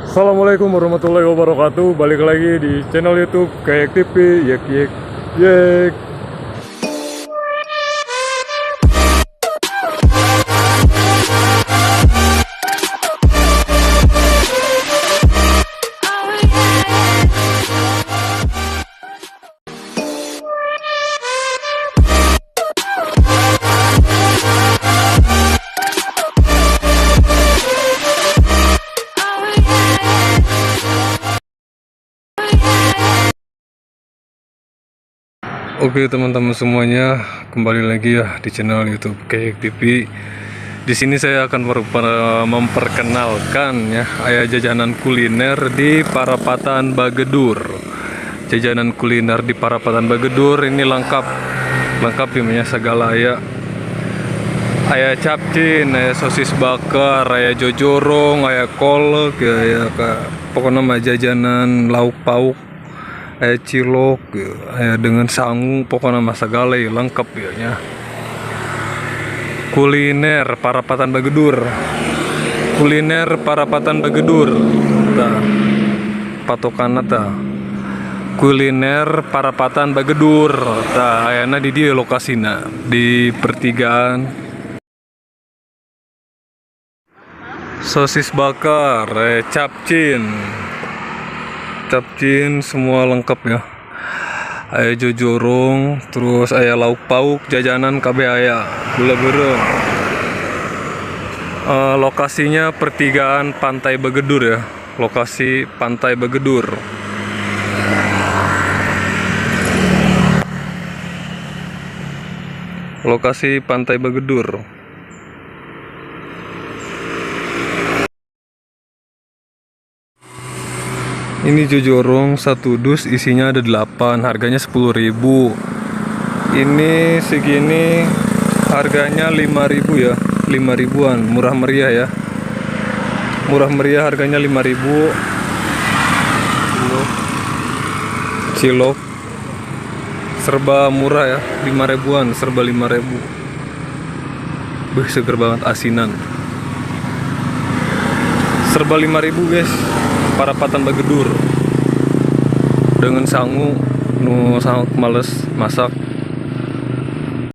Assalamualaikum warahmatullahi wabarakatuh. Balik lagi di channel YouTube Kayak TV. Yek yek yek. Oke teman-teman semuanya, kembali lagi ya di channel YouTube Kayak TV. Di sini saya akan memperkenalkan ya jajanan kuliner di Parapatan Bagedur. Jajanan kuliner di Parapatan Bagedur ini lengkap ya segala ya. Aya capcin, aya sosis bakar, aya jojorong, aya kolek ya, pokoknya mah jajanan lauk pauk, aya cilok, aya dengan sangu, pokoknya mah segala ya lengkap ya nya. Kuliner Parapatan Bagedur. Kuliner Parapatan Bagedur. Tah. Patokanna tah. Kuliner Parapatan Bagedur. Tah ayana di dieu lokasina di pertigaan. Sosis bakar, capcin semua lengkap ya. Aya jojorong, terus aya lauk pauk, jajanan KB aya, gula berem. Lokasinya pertigaan Pantai Bagedur ya. Lokasi Pantai Bagedur. Lokasi Pantai Bagedur. Ini jojorong satu dus isinya ada 8, harganya 10.000. Ini segini harganya 5.000 ya, 5.000-an, murah meriah ya. Murah meriah harganya 5.000. Cilok serba murah ya, 5.000-an, serba 5.000. Seger banget asinan. Serba 5.000 guys. Parapatan Bagedur dengan sangu nu sangat males masak.